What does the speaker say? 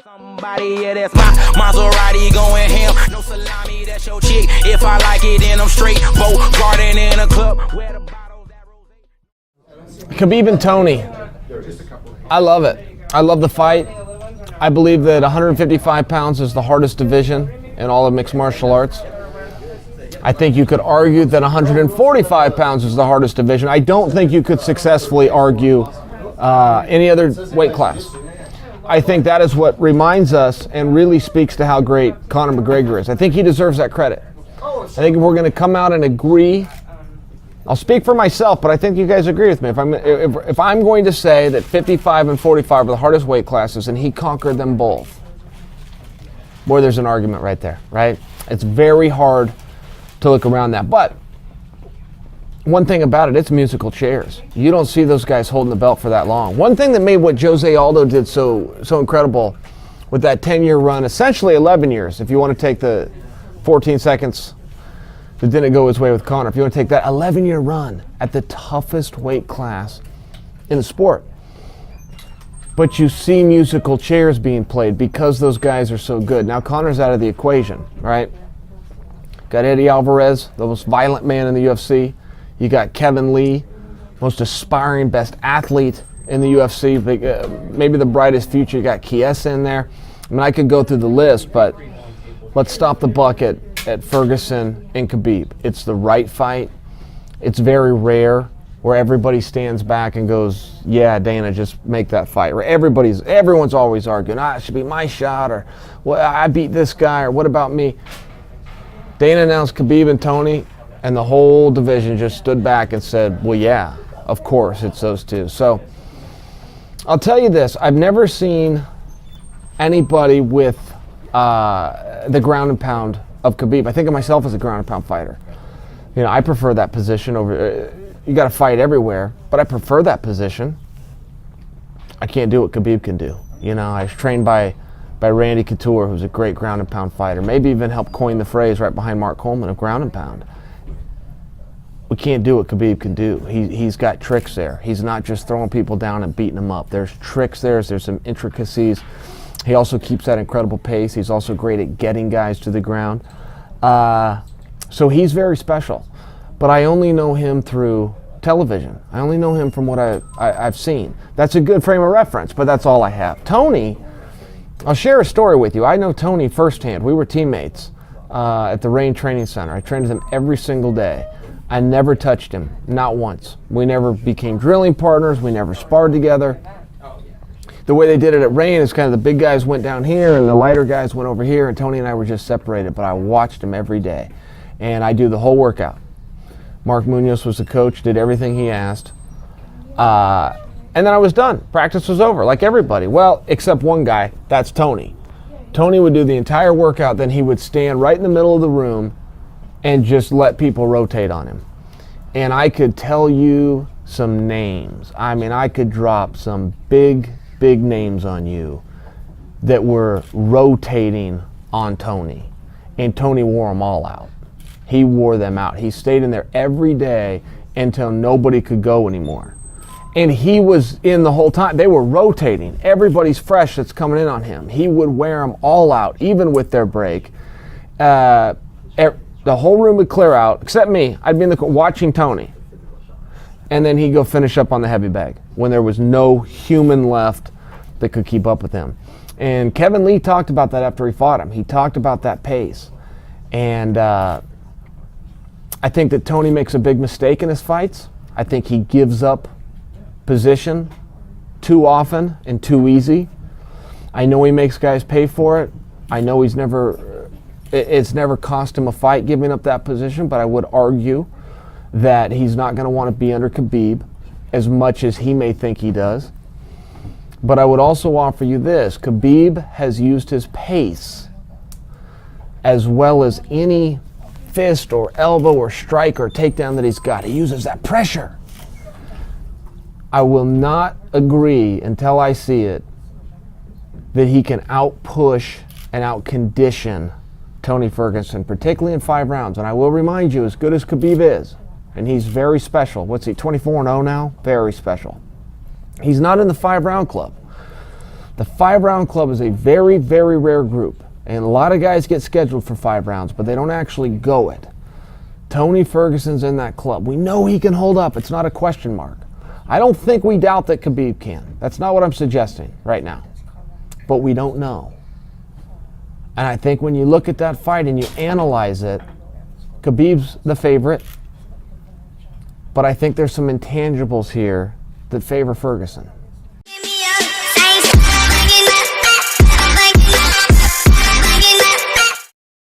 Somebody, yeah, that's my Maserati going ham. No salami, that's your chick. If I like it, then I'm straight. Boat garden in a club. Where the bottles at Khabib and Tony. I love it. I love the fight. I believe that 155 pounds is the hardest division in all of mixed martial arts. I think you could argue that 145 pounds is the hardest division. I don't think you could successfully argue any other weight class. I think that is what reminds us and really speaks to how great Conor McGregor is. I think he deserves that credit. I think if we're going to come out and agree, I'll speak for myself, but I think you guys agree with me. If I'm going to say that 55 and 45 are the hardest weight classes and he conquered them both, boy, there's an argument right there, right? It's very hard to look around that. But one thing about it, it's musical chairs. You don't see those guys holding the belt for that long. One thing that made what Jose Aldo did so incredible with that 10-year run, essentially 11 years, if you want to take the 14 seconds that didn't go his way with Conor, if you want to take that 11-year run at the toughest weight class in the sport. But you see musical chairs being played because those guys are so good. Now Conor's out of the equation, right? Got Eddie Alvarez, the most violent man in the UFC. You got Kevin Lee, most aspiring, best athlete in the UFC, maybe the brightest future. You got Chiesa in there. I mean, I could go through the list, but let's stop the buck at Ferguson and Khabib. It's the right fight. It's very rare where everybody stands back and goes, yeah, Dana, just make that fight. Everyone's always arguing, it should be my shot, or well, I beat this guy, or what about me? Dana announced Khabib and Tony, and the whole division just stood back and said, well, yeah, of course, it's those two. So I'll tell you this, I've never seen anybody with the ground and pound of Khabib. I think of myself as a ground and pound fighter. You know, I prefer that position over, you got to fight everywhere, but I prefer that position. I can't do what Khabib can do. You know, I was trained by Randy Couture, who's a great ground and pound fighter, maybe even helped coin the phrase right behind Mark Coleman of ground and pound. We can't do what Khabib can do. He's got tricks there. He's not just throwing people down and beating them up. There's tricks there. There's some intricacies. He also keeps that incredible pace. He's also great at getting guys to the ground. So he's very special. But I only know him through television. I only know him from what I've seen. That's a good frame of reference, but that's all I have. Tony, I'll share a story with you. I know Tony firsthand. We were teammates at the Rain Training Center. I trained with him every single day. I never touched him, not once. We never became drilling partners. We never sparred together. The way they did it at Rain is kind of the big guys went down here and the lighter guys went over here, and Tony and I were just separated, but I watched him every day. And I do the whole workout. Mark Munoz was the coach, did everything he asked. And then I was done. Practice was over, like everybody. Well, except one guy, that's Tony. Tony would do the entire workout, then he would stand right in the middle of the room and just let people rotate on him. And I could tell you some names. I mean, I could drop some big names on you that were rotating on Tony. And Tony wore them all out. He wore them out. He stayed in there every day until nobody could go anymore. And he was in the whole time. They were rotating. Everybody's fresh that's coming in on him. He would wear them all out, even with their break. The whole room would clear out, except me. I'd be in the watching Tony. And then he'd go finish up on the heavy bag when there was no human left that could keep up with him. And Kevin Lee talked about that after he fought him. He talked about that pace. And I think that Tony makes a big mistake in his fights. I think he gives up position too often and too easy. I know he makes guys pay for it. I know it's never cost him a fight giving up that position, but I would argue that he's not going to want to be under Khabib as much as he may think he does. But I would also offer you this. Khabib has used his pace as well as any fist or elbow or strike or takedown that he's got. He uses that pressure. I will not agree until I see it that he can out-push and out-condition Tony Ferguson, particularly in 5 rounds. And I will remind you, as good as Khabib is, and he's very special. What's he, 24-0 now? Very special. He's not in the 5-round club. The 5-round club is a very, very rare group. And a lot of guys get scheduled for 5 rounds, but they don't actually go it. Tony Ferguson's in that club. We know he can hold up. It's not a question mark. I don't think we doubt that Khabib can. That's not what I'm suggesting right now. But we don't know. And I think when you look at that fight and you analyze it, Khabib's the favorite. But I think there's some intangibles here that favor Ferguson.